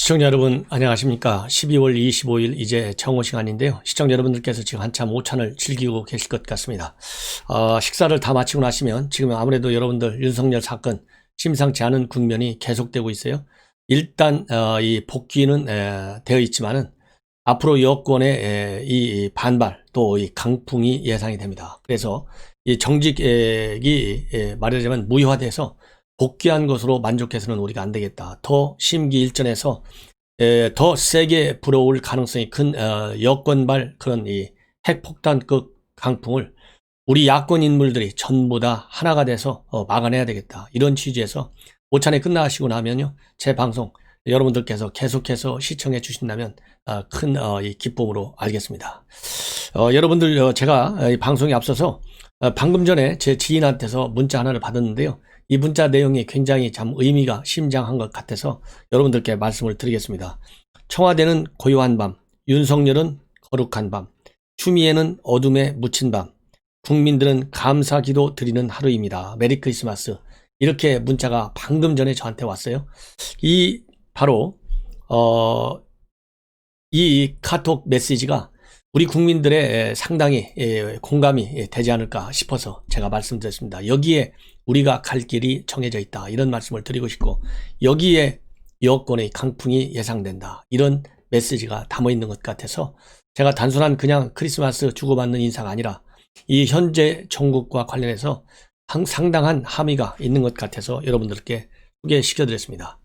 시청자 여러분 안녕하십니까. 12월 25일 이제 정오 시간인데요. 시청자 여러분들께서 지금 한참 오찬을 즐기고 계실 것 같습니다. 식사를 다 마치고 나시면 지금 아무래도 여러분들 윤석열 사건 심상치 않은 국면이 계속되고 있어요. 일단 이 복귀는 되어 있지만은 앞으로 여권의 이 반발 또 이 강풍이 예상이 됩니다. 그래서 이 정직이 말하자면 무효화돼서 복귀한 것으로 만족해서는 우리가 안 되겠다. 더 심기일전에서 더 세게 불어올 가능성이 큰 여권발 그런 이 핵폭탄급 강풍을 우리 야권 인물들이 전부 다 하나가 돼서 막아내야 되겠다. 이런 취지에서 오찬에 끝나시고 나면요, 제 방송 여러분들께서 계속해서 시청해 주신다면 큰 기쁨으로 알겠습니다. 여러분들 제가 이 방송에 앞서서 방금 전에 제 지인한테서 문자 하나를 받았는데요. 이 문자 내용이 굉장히 참 의미가 심장한 것 같아서 여러분들께 말씀을 드리겠습니다. 청와대는 고요한 밤, 윤석열은 거룩한 밤, 추미애는 어둠에 묻힌 밤, 국민들은 감사기도 드리는 하루입니다. 메리 크리스마스. 이렇게 문자가 방금 전에 저한테 왔어요. 이 바로 이 카톡 메시지가 우리 국민들의 상당히 공감이 되지 않을까 싶어서 제가 말씀드렸습니다. 여기에 우리가 갈 길이 정해져 있다. 이런 말씀을 드리고 싶고, 여기에 여권의 강풍이 예상된다. 이런 메시지가 담아 있는 것 같아서 제가 단순한 그냥 크리스마스 주고받는 인사가 아니라 이 현재 정국과 관련해서 상당한 함의가 있는 것 같아서 여러분들께 소개시켜 드렸습니다.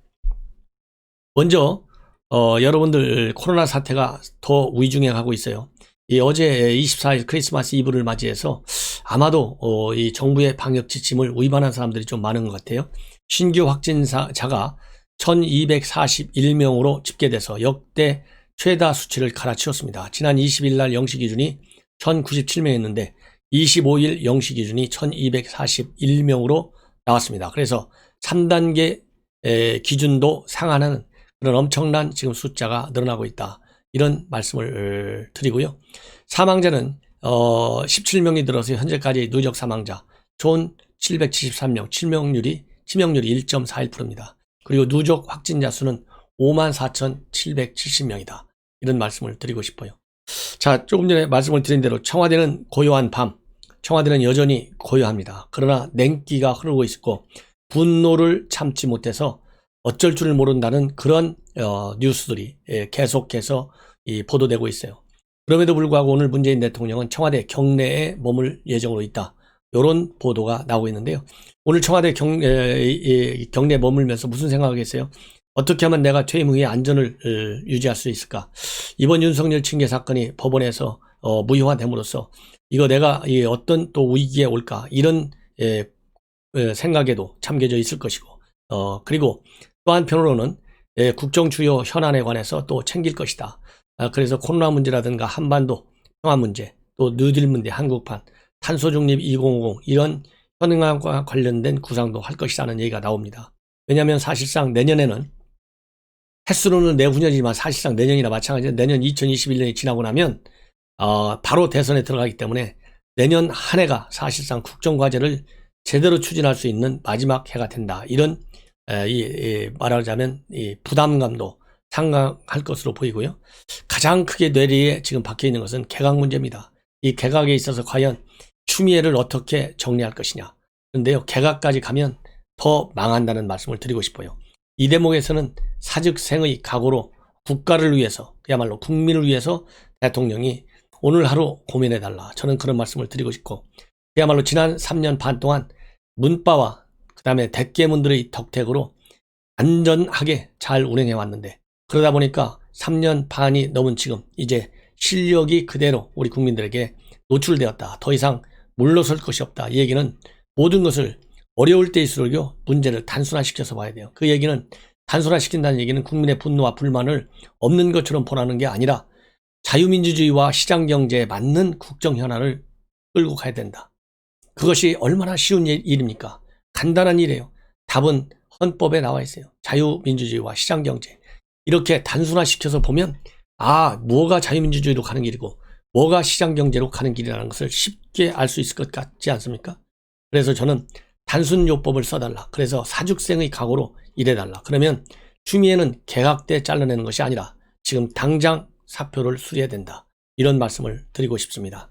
먼저 여러분들 코로나 사태가 더 위중해 가고 있어요. 어제 24일 크리스마스 이브를 맞이해서 아마도 이 정부의 방역 지침을 위반한 사람들이 좀 많은 것 같아요. 신규 확진자가 1241명으로 집계돼서 역대 최다 수치를 갈아치웠습니다. 지난 20일 날 0시 기준이 1097명이었는데 25일 0시 기준이 1241명으로 나왔습니다. 그래서 3단계 기준도 상한하는 그런 엄청난 지금 숫자가 늘어나고 있다. 이런 말씀을 드리고요. 사망자는 17명이 들어서 현재까지 누적 사망자 총 773명, 치명률이 1.41%입니다. 그리고 누적 확진자 수는 54,770명이다. 이런 말씀을 드리고 싶어요. 자, 조금 전에 말씀을 드린 대로 청와대는 고요한 밤, 청와대는 여전히 고요합니다. 그러나 냉기가 흐르고 있고 분노를 참지 못해서 어쩔 줄을 모른다는 그런 뉴스들이 계속해서 보도되고 있어요. 그럼에도 불구하고 오늘 문재인 대통령은 청와대 경내에 머물 예정으로 있다. 이런 보도가 나오고 있는데요. 오늘 청와대 경내에 머물면서 무슨 생각하겠어요? 어떻게 하면 내가 퇴임 후에 안전을 유지할 수 있을까? 이번 윤석열 징계 사건이 법원에서 무효화됨으로써 이거 내가 어떤 또 위기에 올까? 이런 생각에도 잠겨져 있을 것이고, 그리고 또 한편으로는 국정 주요 현안에 관해서 또 챙길 것이다. 그래서 코로나 문제라든가 한반도 평화 문제, 또 뉴딜 문제, 한국판, 탄소 중립 2050 이런 현안과 관련된 구상도 할 것이라는 얘기가 나옵니다. 왜냐하면 사실상 내년에는 횟수로는 내후년이지만 사실상 내년이나 마찬가지로 내년 2021년이 지나고 나면 바로 대선에 들어가기 때문에 내년 한 해가 사실상 국정과제를 제대로 추진할 수 있는 마지막 해가 된다. 이런 말하자면 이 부담감도 상당할 것으로 보이고요. 가장 크게 뇌리에 지금 박혀 있는 것은 개각 문제입니다. 이 개각에 있어서 과연 추미애를 어떻게 정리할 것이냐. 그런데요, 개각까지 가면 더 망한다는 말씀을 드리고 싶어요. 이 대목에서는 사즉생의 각오로 국가를 위해서, 그야말로 국민을 위해서 대통령이 오늘 하루 고민해달라. 저는 그런 말씀을 드리고 싶고, 그야말로 지난 3년 반 동안 문바와 그 다음에 대깨문들의 덕택으로 안전하게 잘 운행해 왔는데, 그러다 보니까 3년 반이 넘은 지금 이제 실력이 그대로 우리 국민들에게 노출되었다. 더 이상 물러설 것이 없다. 이 얘기는 모든 것을 어려울 때일수록요, 문제를 단순화시켜서 봐야 돼요. 그 얘기는 단순화시킨다는 얘기는 국민의 분노와 불만을 없는 것처럼 보라는 게 아니라 자유민주주의와 시장경제에 맞는 국정현안을 끌고 가야 된다. 그것이 얼마나 쉬운 일입니까? 간단한 일이에요. 답은 헌법에 나와 있어요. 자유민주주의와 시장경제. 이렇게 단순화시켜서 보면 뭐가 자유민주주의로 가는 길이고 뭐가 시장경제로 가는 길이라는 것을 쉽게 알 수 있을 것 같지 않습니까? 그래서 저는 단순요법을 써달라. 그래서 사즉생의 각오로 일해달라. 그러면 추미애는 개각 때 잘라내는 것이 아니라 지금 당장 사표를 수리해야 된다. 이런 말씀을 드리고 싶습니다.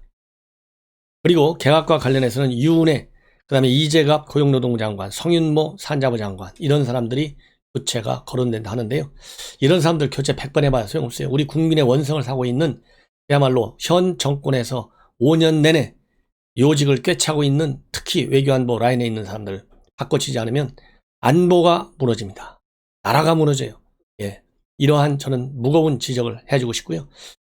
그리고 개각과 관련해서는 유은혜, 그 다음에 이재갑 고용노동부 장관, 성윤모 산자부 장관, 이런 사람들이 교체가 거론된다 하는데요. 이런 사람들 교체 100번 해봐야 소용없어요. 우리 국민의 원성을 사고 있는, 그야말로 현 정권에서 5년 내내 요직을 꿰차고 있는, 특히 외교안보 라인에 있는 사람들 바꿔치지 않으면 안보가 무너집니다. 나라가 무너져요. 예, 이러한 저는 무거운 지적을 해주고 싶고요.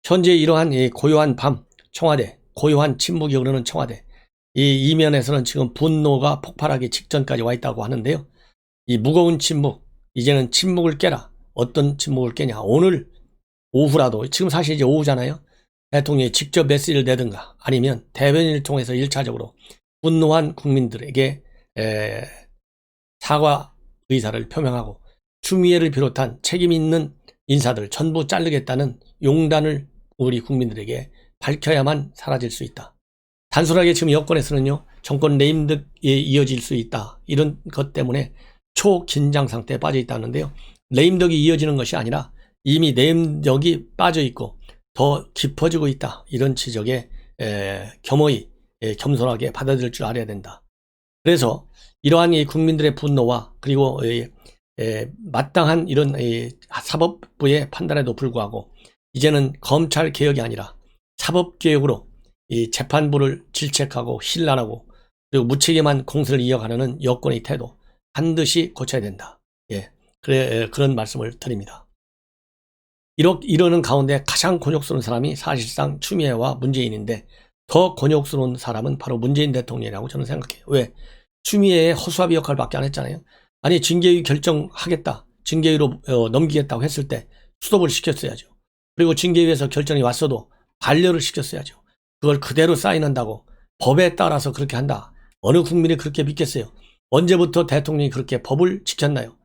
현재 이러한 고요한 밤 청와대, 고요한 침묵이 흐르는 청와대, 이 이면에서는 지금 분노가 폭발하기 직전까지 와 있다고 하는데요. 이 무거운 침묵, 이제는 침묵을 깨라. 어떤 침묵을 깨냐. 오늘 오후라도, 지금 사실 이제 오후잖아요. 대통령이 직접 메시지를 내든가 아니면 대변인을 통해서 1차적으로 분노한 국민들에게 사과 의사를 표명하고 추미애를 비롯한 책임 있는 인사들 전부 자르겠다는 용단을 우리 국민들에게 밝혀야만 사라질 수 있다. 단순하게 지금 여권에서는요, 정권 레임덕에 이어질 수 있다. 이런 것 때문에 초긴장 상태에 빠져 있다는데요. 레임덕이 이어지는 것이 아니라 이미 레임덕이 빠져 있고 더 깊어지고 있다. 이런 지적에 겸허히 겸손하게 받아들일 줄 알아야 된다. 그래서 이러한 이 국민들의 분노와 그리고 마땅한 이런 사법부의 판단에도 불구하고 이제는 검찰 개혁이 아니라 사법 개혁으로 이 재판부를 질책하고 힐난하고 그리고 무책임한 공세를 이어가는 여권의 태도 반드시 고쳐야 된다. 예, 그런 말씀을 드립니다. 이러는 가운데 가장 곤욕스러운 사람이 사실상 추미애와 문재인인데 더 곤욕스러운 사람은 바로 문재인 대통령이라고 저는 생각해요. 왜? 추미애의 허수아비 역할밖에 안 했잖아요. 아니 징계위 결정하겠다, 징계위로 넘기겠다고 했을 때 수독을 시켰어야죠. 그리고 징계위에서 결정이 왔어도 반려를 시켰어야죠. 그걸 그대로 사인한다고 법에 따라서 그렇게 한다. 어느 국민이 그렇게 믿겠어요? 언제부터 대통령이 그렇게 법을 지켰나요?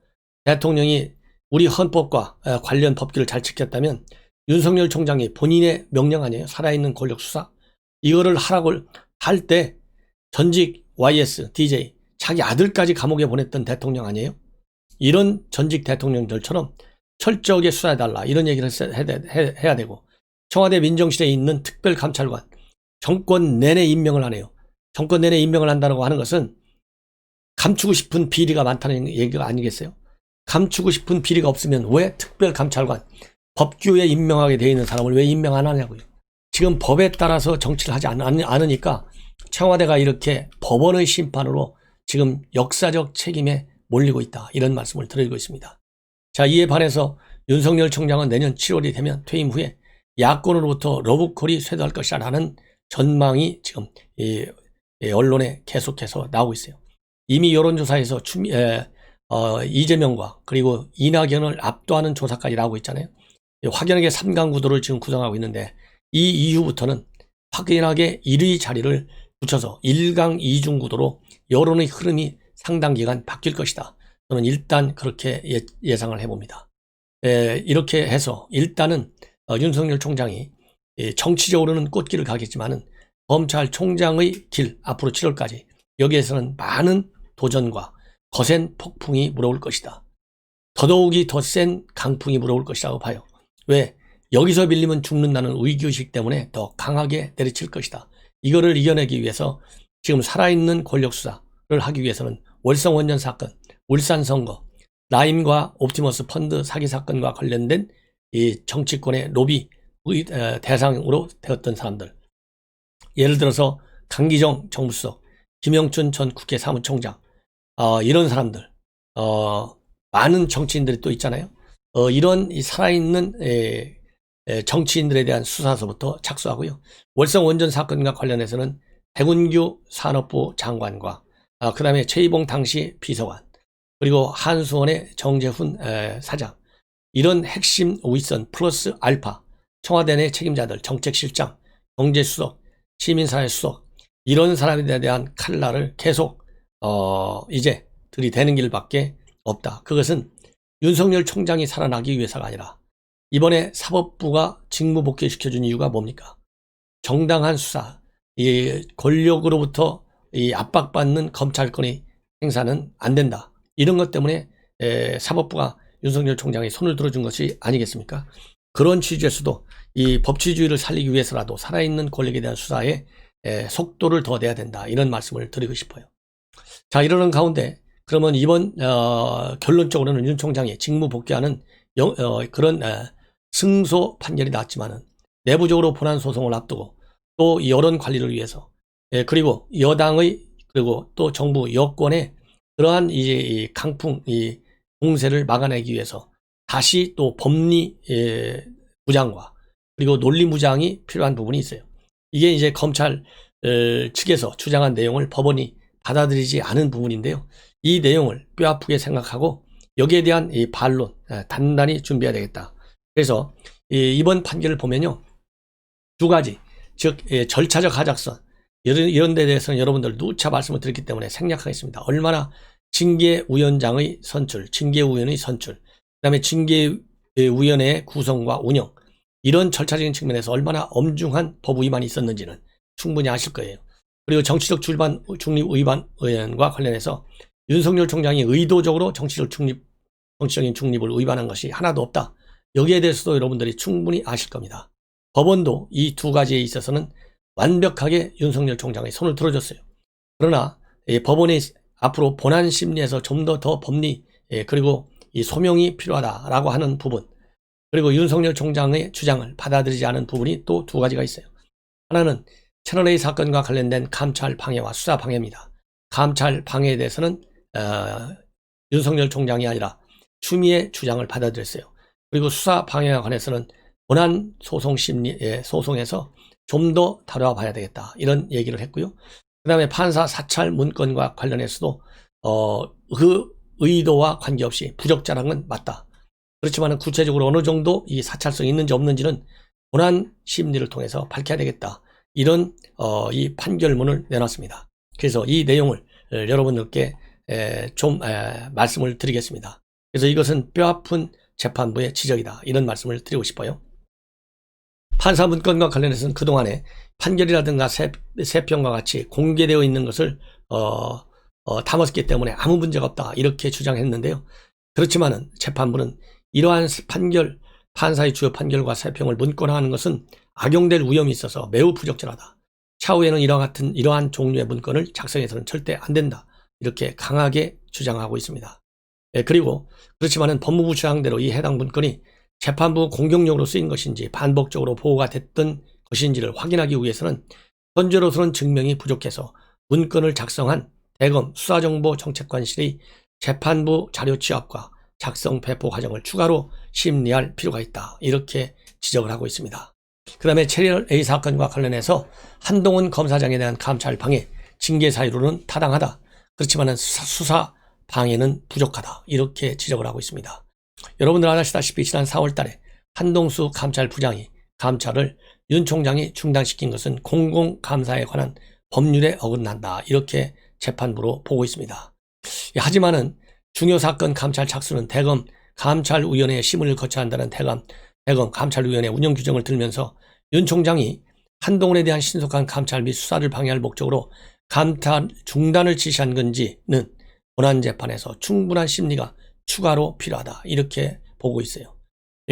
대통령이 우리 헌법과 관련 법규를 잘 지켰다면 윤석열 총장이 본인의 명령 아니에요? 살아있는 권력 수사? 이거를 하라고 할 때 전직 YS, DJ, 자기 아들까지 감옥에 보냈던 대통령 아니에요? 이런 전직 대통령들처럼 철저하게 수사해달라. 이런 얘기를 해야 되고, 청와대 민정실에 있는 특별감찰관, 정권 내내 임명을 하네요. 정권 내내 임명을 한다고 하는 것은 감추고 싶은 비리가 많다는 얘기가 아니겠어요? 감추고 싶은 비리가 없으면 왜 특별감찰관, 법규에 임명하게 되어 있는 사람을 왜 임명 안 하냐고요. 지금 법에 따라서 정치를 하지 않으니까 청와대가 이렇게 법원의 심판으로 지금 역사적 책임에 몰리고 있다. 이런 말씀을 드리고 있습니다. 자, 이에 반해서 윤석열 총장은 내년 7월이 되면 퇴임 후에 야권으로부터 러브콜이 쇄도할 것이라는 전망이 지금 언론에 계속해서 나오고 있어요. 이미 여론조사에서 이재명과 그리고 이낙연을 압도하는 조사까지 나오고 있잖아요. 확연하게 3강 구도를 지금 구성하고 있는데 이 이후부터는 확연하게 1위 자리를 붙여서 1강 2중 구도로 여론의 흐름이 상당 기간 바뀔 것이다. 저는 일단 그렇게 예상을 해봅니다. 이렇게 해서 일단은 윤석열 총장이 정치적으로는 꽃길을 가겠지만은 검찰총장의 길 앞으로 7월까지 여기에서는 많은 도전과 거센 폭풍이 물어올 것이다. 더더욱이 더 센 강풍이 물어올 것이라고 봐요. 왜? 여기서 밀리면 죽는다는 위기의식 때문에 더 강하게 내리칠 것이다. 이거를 이겨내기 위해서 지금 살아있는 권력수사를 하기 위해서는 월성원전 사건, 울산 선거, 라임과 옵티머스 펀드 사기 사건과 관련된 이 정치권의 로비 대상으로 되었던 사람들, 예를 들어서 강기정 정무수석, 김영춘 전 국회 사무총장, 이런 사람들, 많은 정치인들이 또 있잖아요. 이런 이 살아있는 정치인들에 대한 수사서부터 착수하고요. 월성 원전 사건과 관련해서는 백운규 산업부 장관과 그 다음에 최이봉 당시 비서관, 그리고 한수원의 정재훈 사장, 이런 핵심 윗선 플러스 알파 청와대 내 책임자들, 정책실장, 경제수석, 시민사회 수석, 이런 사람에 대한 칼날을 계속 이제 들이대는 길밖에 없다. 그것은 윤석열 총장이 살아나기 위해서가 아니라 이번에 사법부가 직무복귀시켜준 이유가 뭡니까? 정당한 수사, 이 권력으로부터 이 압박받는 검찰권의 행사는 안 된다. 이런 것 때문에 사법부가 윤석열 총장이 손을 들어준 것이 아니겠습니까? 그런 취지에서도 이 법치주의를 살리기 위해서라도 살아있는 권력에 대한 수사에 속도를 더 내야 된다. 이런 말씀을 드리고 싶어요. 자, 이러는 가운데 그러면 이번 결론적으로는 윤 총장이 직무 복귀하는 그런 승소 판결이 났지만은 내부적으로 본안 소송을 앞두고 또 여론 관리를 위해서 그리고 여당의 그리고 또 정부 여권의 그러한 이제 이 강풍 이 공세를 막아내기 위해서 다시 또 법리 무장과 그리고 논리 무장이 필요한 부분이 있어요. 이게 이제 검찰 측에서 주장한 내용을 법원이 받아들이지 않은 부분인데요. 이 내용을 뼈아프게 생각하고 여기에 대한 이 반론 단단히 준비해야 되겠다. 그래서 이번 판결을 보면요. 두 가지, 즉 절차적 하작선 이런 데 대해서는 여러분들 누차 말씀을 드렸기 때문에 생략하겠습니다. 얼마나 징계위원장의 선출, 징계위원의 선출, 그 다음에 징계위원회의 구성과 운영 이런 절차적인 측면에서 얼마나 엄중한 법 위반이 있었는지는 충분히 아실 거예요. 그리고 정치적 중립 위반 의원과 관련해서 윤석열 총장이 의도적으로 정치적인 중립을 위반한 것이 하나도 없다. 여기에 대해서도 여러분들이 충분히 아실 겁니다. 법원도 이 두 가지에 있어서는 완벽하게 윤석열 총장의 손을 들어줬어요. 그러나 법원이 앞으로 본안 심리에서 좀 더 법리 그리고 이 소명이 필요하다라고 하는 부분 그리고 윤석열 총장의 주장을 받아들이지 않은 부분이 또 두 가지가 있어요. 하나는 채널A 사건과 관련된 감찰 방해와 수사 방해입니다. 감찰 방해에 대해서는 윤석열 총장이 아니라 추미애 주장을 받아들였어요. 그리고 수사 방해와 관해서는 본안 소송 소송에서 좀 더 다뤄봐야 되겠다. 이런 얘기를 했고요. 그 다음에 판사 사찰 문건과 관련해서도 그 의도와 관계없이 부적절한 건 맞다. 그렇지만 구체적으로 어느 정도 이 사찰성이 있는지 없는지는 본안 심리를 통해서 밝혀야 되겠다. 이런 이 판결문을 내놨습니다. 그래서 이 내용을 여러분들께 좀 말씀을 드리겠습니다. 그래서 이것은 뼈아픈 재판부의 지적이다. 이런 말씀을 드리고 싶어요. 판사 문건과 관련해서는 그동안에 판결이라든가 세평과 같이 공개되어 있는 것을 담았기 때문에 아무 문제가 없다. 이렇게 주장했는데요. 그렇지만은 재판부는 이러한 판사의 주요 판결과 세평을 문건화하는 것은 악용될 위험이 있어서 매우 부적절하다. 차후에는 이러한 종류의 문건을 작성해서는 절대 안 된다. 이렇게 강하게 주장하고 있습니다. 그리고 그렇지만은 법무부 주장대로 이 해당 문건이 재판부 공격용으로 쓰인 것인지 반복적으로 보고가 됐던 것인지를 확인하기 위해서는 현재로서는 증명이 부족해서 문건을 작성한 대검 수사정보정책관실의 재판부 자료 취합과 작성 배포 과정을 추가로 심리할 필요가 있다. 이렇게 지적을 하고 있습니다. 그 다음에 채널A 사건과 관련해서 한동훈 검사장에 대한 감찰 방해, 징계 사유로는 타당하다. 그렇지만 수사 방해는 부족하다. 이렇게 지적을 하고 있습니다. 여러분들 아시다시피 지난 4월 달에 한동수 감찰부장이 감찰을 윤 총장이 중단시킨 것은 공공감사에 관한 법률에 어긋난다. 이렇게 재판부로 보고 있습니다. 하지만은 중요 사건 감찰 착수는 대검 감찰위원회의 심의를 거쳐야 한다는 대검 감찰위원회 운영 규정을 들면서 윤 총장이 한동훈에 대한 신속한 감찰 및 수사를 방해할 목적으로 감찰 중단을 지시한 건지는 본안 재판에서 충분한 심리가 추가로 필요하다. 이렇게 보고 있어요.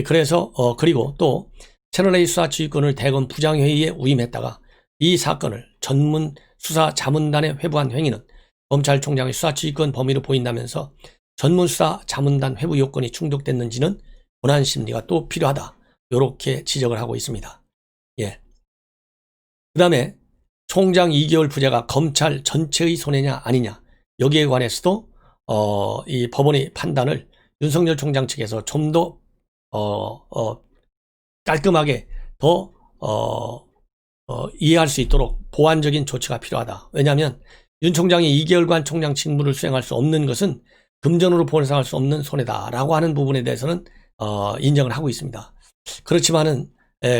그래서 그리고 또 채널A 수사 지휘권을 대검 부장회의에 위임했다가 이 사건을 전문 수사 자문단에 회부한 행위는 검찰총장의 수사 지휘권 범위로 보인다면서 전문 수사 자문단 회부 요건이 충족됐는지는 본안 심리가 또 필요하다. 이렇게 지적을 하고 있습니다. 예. 그 다음에 총장 2개월 부재가 검찰 전체의 손해냐 아니냐 여기에 관해서도 이 법원의 판단을 윤석열 총장 측에서 좀 더 깔끔하게 더 이해할 수 있도록 보완적인 조치가 필요하다. 왜냐하면 윤 총장이 2개월간 총장 직무를 수행할 수 없는 것은 금전으로 보상할 수 없는 손해다라고 하는 부분에 대해서는 인정을 하고 있습니다. 그렇지만은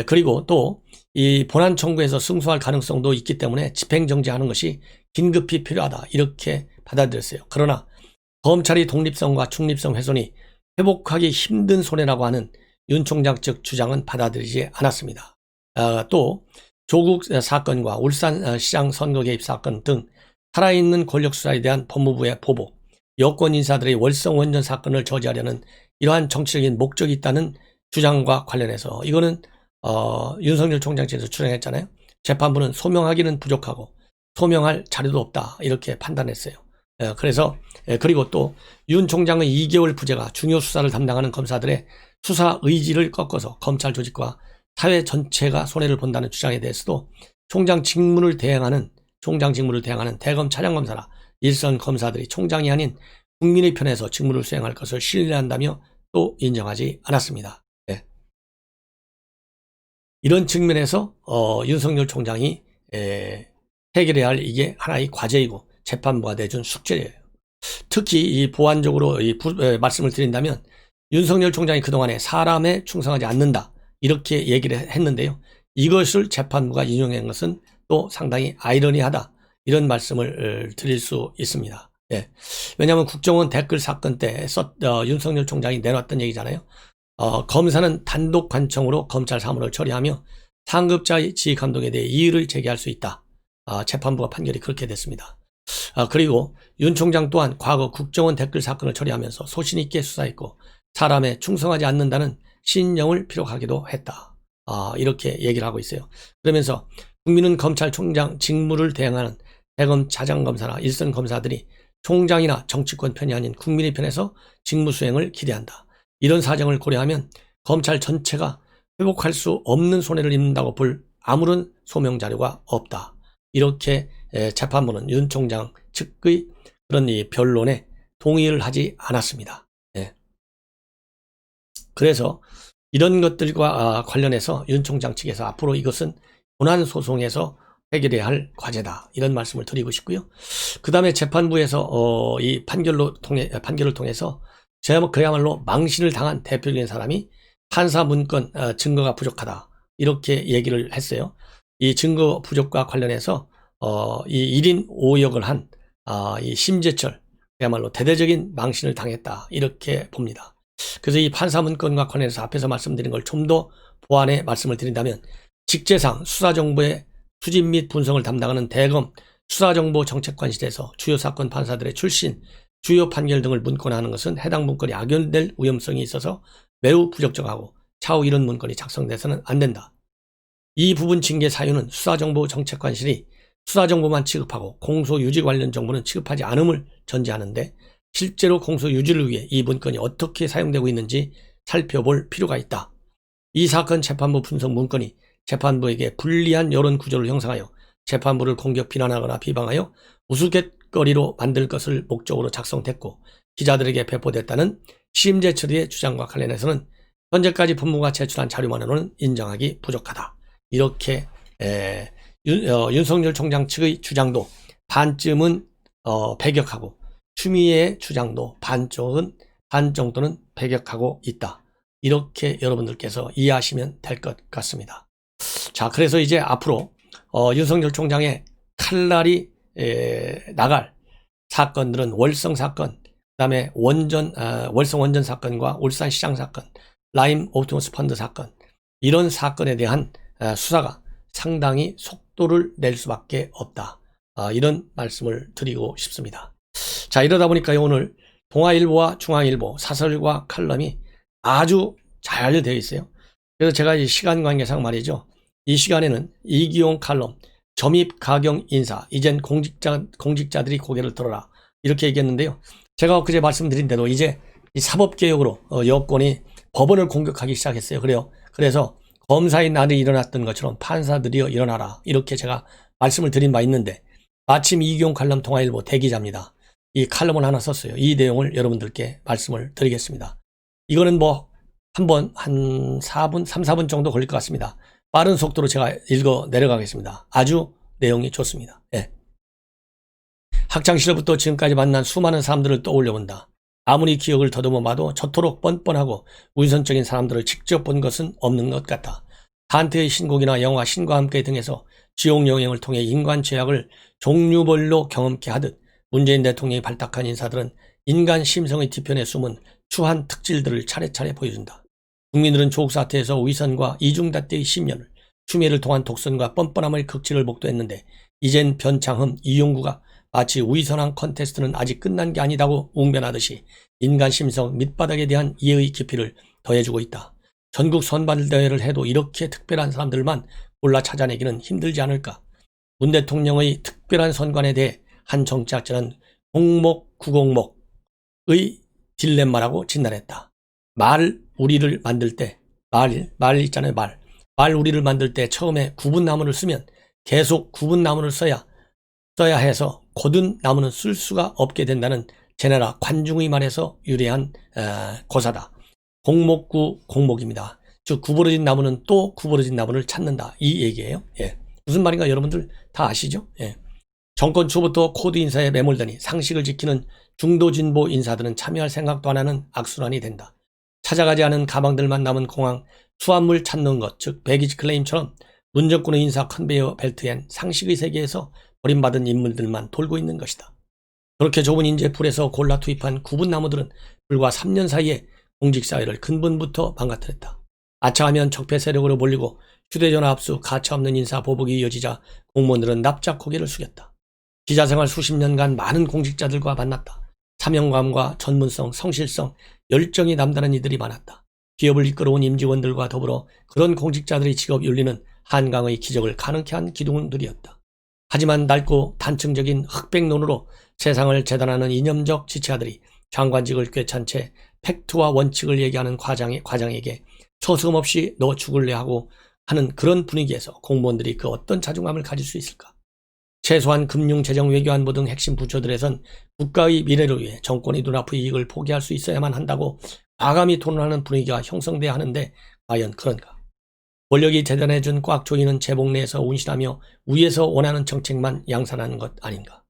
그리고 또 이 본안 청구에서 승소할 가능성도 있기 때문에 집행정지하는 것이 긴급히 필요하다. 이렇게 받아들였어요. 그러나 검찰의 독립성과 중립성 훼손이 회복하기 힘든 손해라고 하는 윤 총장 측 주장은 받아들이지 않았습니다. 또 조국 사건과 울산시장 선거 개입 사건 등 살아있는 권력 수사에 대한 법무부의 보복 여권 인사들의 월성원전 사건을 저지하려는 이러한 정치적인 목적이 있다는 주장과 관련해서 이거는 윤석열 총장 측에서 주장했잖아요. 재판부는 소명하기는 부족하고 소명할 자료도 없다 이렇게 판단했어요. 그래서 그리고 또 윤 총장의 2개월 부재가 중요 수사를 담당하는 검사들의 수사 의지를 꺾어서 검찰 조직과 사회 전체가 손해를 본다는 주장에 대해서도 총장 직무를 대행하는 대검 차장검사나 일선 검사들이 총장이 아닌 국민의 편에서 직무를 수행할 것을 신뢰한다며 또 인정하지 않았습니다. 네. 이런 측면에서 윤석열 총장이 해결해야 할 이게 하나의 과제이고 재판부가 내준 숙제예요. 특히 이 보완적으로 말씀을 드린다면 윤석열 총장이 그동안에 사람에 충성하지 않는다 이렇게 얘기를 했는데요. 이것을 재판부가 인용한 것은 또 상당히 아이러니하다 이런 말씀을 드릴 수 있습니다. 예. 왜냐하면 국정원 댓글 사건 때 윤석열 총장이 내놨던 얘기잖아요. 검사는 단독 관청으로 검찰 사무를 처리하며 상급자의 지휘 감독에 대해 이의를 제기할 수 있다. 재판부가 판결이 그렇게 됐습니다. 그리고 윤 총장 또한 과거 국정원 댓글 사건을 처리하면서 소신 있게 수사했고 사람에 충성하지 않는다는 신념을 피력하기도 했다. 이렇게 얘기를 하고 있어요. 그러면서 국민은 검찰총장 직무를 대행하는 대검 차장검사나 일선 검사들이 총장이나 정치권 편이 아닌 국민의 편에서 직무 수행을 기대한다. 이런 사정을 고려하면 검찰 전체가 회복할 수 없는 손해를 입는다고 볼 아무런 소명 자료가 없다. 이렇게 재판부는 윤 총장 측의 그런 이 변론에 동의를 하지 않았습니다. 예. 그래서 이런 것들과 관련해서 윤 총장 측에서 앞으로 이것은 본안소송에서 해결해야 할 과제다. 이런 말씀을 드리고 싶고요. 그 다음에 재판부에서 이 판결을 통해서 그야말로 망신을 당한 대표적인 사람이 판사 문건 증거가 부족하다. 이렇게 얘기를 했어요. 이 증거 부족과 관련해서 이 1인 5역을 한 이 심재철 그야말로 대대적인 망신을 당했다. 이렇게 봅니다. 그래서 이 판사 문건과 관련해서 앞에서 말씀드린 걸 좀 더 보완해 말씀을 드린다면 직제상 수사정보의 수집 및 분석을 담당하는 대검 수사정보정책관실에서 주요 사건 판사들의 출신, 주요 판결 등을 문건화하는 것은 해당 문건이 악용될 위험성이 있어서 매우 부적절하고 차후 이런 문건이 작성돼서는 안 된다. 이 부분 징계 사유는 수사정보정책관실이 수사정보만 취급하고 공소유지 관련 정보는 취급하지 않음을 전제하는데 실제로 공소유지를 위해 이 문건이 어떻게 사용되고 있는지 살펴볼 필요가 있다. 이 사건 재판부 분석 문건이 재판부에게 불리한 여론 구조를 형성하여 재판부를 공격 비난하거나 비방하여 우스갯거리로 만들 것을 목적으로 작성됐고 기자들에게 배포됐다는 심재철의 주장과 관련해서는 현재까지 법무부가 제출한 자료만으로는 인정하기 부족하다. 이렇게 윤석열 총장 측의 주장도 반쯤은 배격하고 추미애의 주장도 반 정도는 배격하고 있다. 이렇게 여러분들께서 이해하시면 될 것 같습니다. 자, 그래서 이제 앞으로 윤석열 총장의 칼날이 나갈 사건들은 월성 사건, 그 다음에 월성 원전 사건과 울산시장 사건, 라임 옵티머스 펀드 사건, 이런 사건에 대한 수사가 상당히 속도를 낼 수밖에 없다. 이런 말씀을 드리고 싶습니다. 자, 이러다 보니까 오늘 동아일보와 중앙일보 사설과 칼럼이 아주 잘 되어 있어요. 그래서 제가 이 시간 관계상 말이죠. 이 시간에는 이기용 칼럼, 점입 가경 인사, 이젠 공직자들이 고개를 들어라. 이렇게 얘기했는데요. 제가 엊그제 말씀드린 대로 이제 이 사법개혁으로 여권이 법원을 공격하기 시작했어요. 그래서 검사의 날이 일어났던 것처럼 판사들이여 일어나라. 이렇게 제가 말씀을 드린 바 있는데 마침 이기용 칼럼 동아일보 대기자입니다. 이 칼럼을 하나 썼어요. 이 내용을 여러분들께 말씀을 드리겠습니다. 이거는 한 3, 4분 정도 걸릴 것 같습니다. 빠른 속도로 제가 읽어 내려가겠습니다. 아주 내용이 좋습니다. 예. 학창시절부터 지금까지 만난 수많은 사람들을 떠올려 본다. 아무리 기억을 더듬어 봐도 저토록 뻔뻔하고 운선적인 사람들을 직접 본 것은 없는 것 같다. 한테의 신곡이나 영화 신과 함께 등에서 지옥 여행을 통해 인간 죄악을 종류별로 경험케 하듯 문재인 대통령이 발탁한 인사들은 인간 심성의 뒤편에 숨은 추한 특질들을 차례차례 보여준다. 국민들은 조국 사태에서 위선과 이중잣대의 10년을, 추미애를 통한 독선과 뻔뻔함의 극치를 목도했는데 이젠 변창흠, 이용구가 마치 위선왕 컨테스트는 아직 끝난 게 아니다고 웅변하듯이 인간 심성 밑바닥에 대한 이해의 깊이를 더해주고 있다. 전국 선발대회를 해도 이렇게 특별한 사람들만 골라 찾아내기는 힘들지 않을까. 문 대통령의 특별한 선관에 대해 한 정치학자는 공목, 구공목의 딜레마라고 진단했다. 우리를 만들 때, 말 있잖아요, 말 우리를 만들 때 처음에 구분나무를 쓰면 계속 구분나무를 써야 해서 고든 나무는 쓸 수가 없게 된다는 제네라 관중의 말에서 유래한 고사다. 공목구 공목입니다. 즉 구부러진 나무는 또 구부러진 나무를 찾는다. 이 얘기예요. 예. 무슨 말인가 여러분들 다 아시죠? 예. 정권 초부터 코드 인사에 매몰되니 상식을 지키는 중도진보 인사들은 참여할 생각도 안 하는 악순환이 된다. 찾아가지 않은 가방들만 남은 공항, 수화물 찾는 것, 즉 배기지 클레임처럼 문정권의 인사 컨베이어 벨트엔 상식의 세계에서 버림받은 인물들만 돌고 있는 것이다. 그렇게 좁은 인재풀에서 골라 투입한 구분나무들은 불과 3년 사이에 공직사회를 근본부터 망가뜨렸다. 아차하면 적폐 세력으로 몰리고 휴대전화 압수, 가차없는 인사 보복이 이어지자 공무원들은 납작 고개를 숙였다. 기자생활 수십 년간 많은 공직자들과 만났다. 사명감과 전문성, 성실성, 열정이 남다른 이들이 많았다. 기업을 이끌어온 임직원들과 더불어 그런 공직자들의 직업 윤리는 한강의 기적을 가능케 한 기둥들이었다. 하지만 낡고 단층적인 흑백론으로 세상을 재단하는 이념적 지체아들이 장관직을 꿰찬 채 팩트와 원칙을 얘기하는 과장에게 서슴없이 너 죽을래 하고 하는 그런 분위기에서 공무원들이 그 어떤 자존감을 가질 수 있을까? 최소한 금융, 재정, 외교안보 등 핵심 부처들에선 국가의 미래를 위해 정권의 눈앞의 이익을 포기할 수 있어야만 한다고 과감히 토론하는 분위기가 형성돼야 하는데 과연 그런가? 권력이 대단해준 꽉 조이는 제복 내에서 운신하며 위에서 원하는 정책만 양산하는 것 아닌가?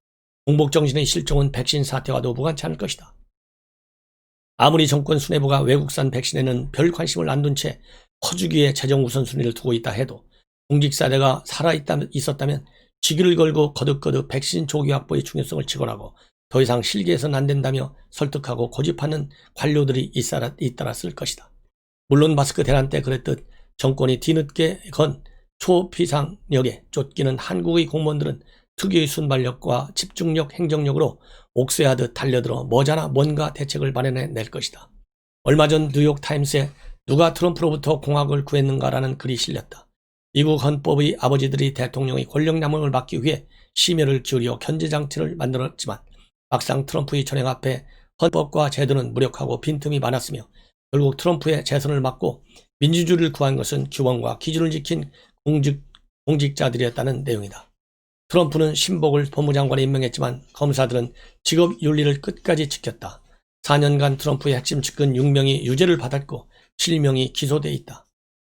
공복정신의 실종은 백신 사태와도 무관치 않을 것이다. 아무리 정권 수뇌부가 외국산 백신에는 별 관심을 안 둔 채 퍼주기에 재정 우선순위를 두고 있다 해도 공직사대가 있었다면 직위를 걸고 거듭거듭 백신 조기 확보의 중요성을 직언하고 더 이상 실기해서는 안 된다며 설득하고 고집하는 관료들이 잇따랐을 것이다. 물론 마스크 대란 때 그랬듯 정권이 뒤늦게 건 초비상력에 쫓기는 한국의 공무원들은 특유의 순발력과 집중력, 행정력으로 옥새하듯 달려들어 머지않아 뭔가 대책을 마련해낼 것이다. 얼마 전 뉴욕타임스에 누가 트럼프로부터 공학을 구했는가라는 글이 실렸다. 미국 헌법의 아버지들이 대통령의 권력남용을 막기 위해 심혈을 기울여 견제장치를 만들었지만 막상 트럼프의 전행 앞에 헌법과 제도는 무력하고 빈틈이 많았으며 결국 트럼프의 재선을 막고 민주주의를 구한 것은 규범과 기준을 지킨 공직자들이었다는 내용이다. 트럼프는 신복을 법무장관에 임명했지만 검사들은 직업 윤리를 끝까지 지켰다. 4년간 트럼프의 핵심 측근 6명이 유죄를 받았고 7명이 기소돼 있다.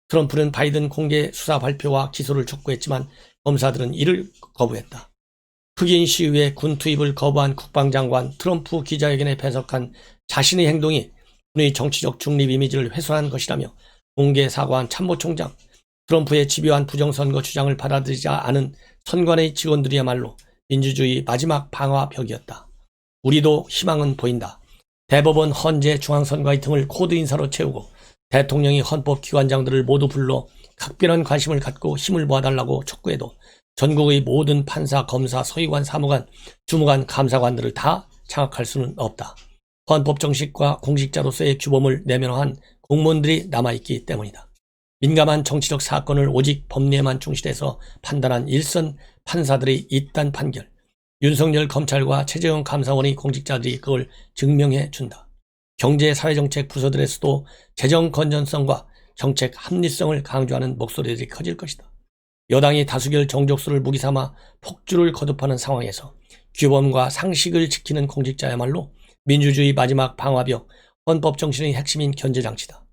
트럼프는 바이든 공개 수사 발표와 기소를 촉구했지만 검사들은 이를 거부했다. 흑인 시위에 군 투입을 거부한 국방장관, 트럼프 기자회견에 배석한 자신의 행동이 군의 정치적 중립 이미지를 훼손한 것이라며 공개 사과한 참모총장, 트럼프의 집요한 부정선거 주장을 받아들이지 않은 선관의 직원들이야말로 민주주의 마지막 방화벽이었다. 우리도 희망은 보인다. 대법원, 헌재, 중앙선거의 등을 코드 인사로 채우고 대통령이 헌법기관장들을 모두 불러 각별한 관심을 갖고 힘을 모아달라고 촉구해도 전국의 모든 판사, 검사, 서기관, 사무관, 주무관, 감사관들을 다 장악할 수는 없다. 헌법 정식과 공직자로서의 규범을 내면화한 공무원들이 남아있기 때문이다. 민감한 정치적 사건을 오직 법리에만 충실해서 판단한 일선 판사들의 이딴 판결, 윤석열 검찰과 최재형 감사원의 공직자들이 그걸 증명해 준다. 경제 사회정책 부서들에서도 재정 건전성과 정책 합리성을 강조하는 목소리들이 커질 것이다. 여당이 다수결 정족수를 무기삼아 폭주를 거듭하는 상황에서 규범과 상식을 지키는 공직자야말로 민주주의 마지막 방화벽, 헌법 정신의 핵심인 견제장치다.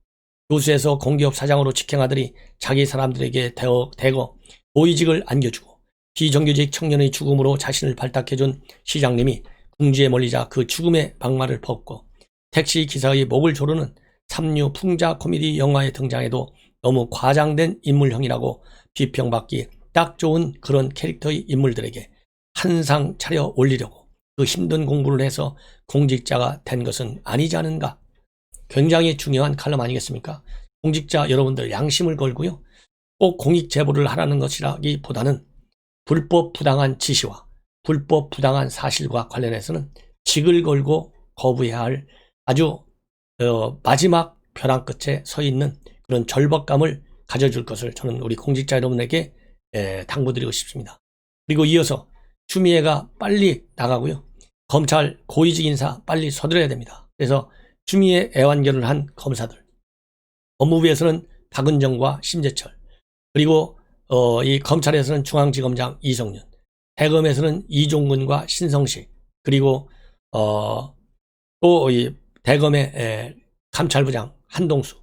교수에서 공기업 사장으로 직행하더니 자기 사람들에게 대거 고위직을 안겨주고 비정규직 청년의 죽음으로 자신을 발탁해준 시장님이 궁지에 몰리자 그 죽음의 막말을 벗고 택시 기사의 목을 조르는 삼류 풍자 코미디 영화에 등장해도 너무 과장된 인물형이라고 비평받기 딱 좋은 그런 캐릭터의 인물들에게 한상 차려 올리려고 그 힘든 공부를 해서 공직자가 된 것은 아니지 않은가? 굉장히 중요한 칼럼 아니겠습니까? 공직자 여러분들 양심을 걸고요. 꼭 공익 제보를 하라는 것이라기보다는 불법 부당한 지시와 불법 부당한 사실과 관련해서는 직을 걸고 거부해야 할 아주 마지막 벼랑 끝에 서 있는 그런 절박감을 가져줄 것을 저는 우리 공직자 여러분에게 당부드리고 싶습니다. 그리고 이어서 추미애가 빨리 나가고요. 검찰 고위직 인사 빨리 서둘러야 됩니다. 그래서 추미애 애완견을 한 검사들, 법무부에서는 박은정과 심재철, 그리고 이 검찰에서는 중앙지검장 이성윤, 대검에서는 이종근과 신성식, 그리고 또 이 대검의 감찰부장 한동수,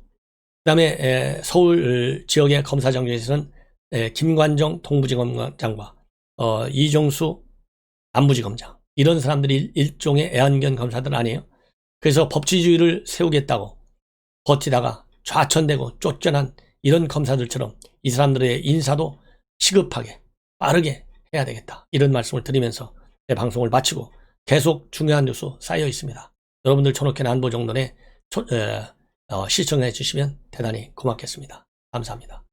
그다음에 서울 지역의 검사장 중에서는 김관정 동부지검장과 이종수 남부지검장, 이런 사람들이 일종의 애완견 검사들 아니에요? 그래서 법치주의를 세우겠다고 버티다가 좌천되고 쫓겨난 이런 검사들처럼 이 사람들의 인사도 시급하게 빠르게 해야 되겠다, 이런 말씀을 드리면서 제 방송을 마치고, 계속 중요한 뉴스 쌓여 있습니다. 여러분들 천옥현 안보정론에 시청해 주시면 대단히 고맙겠습니다. 감사합니다.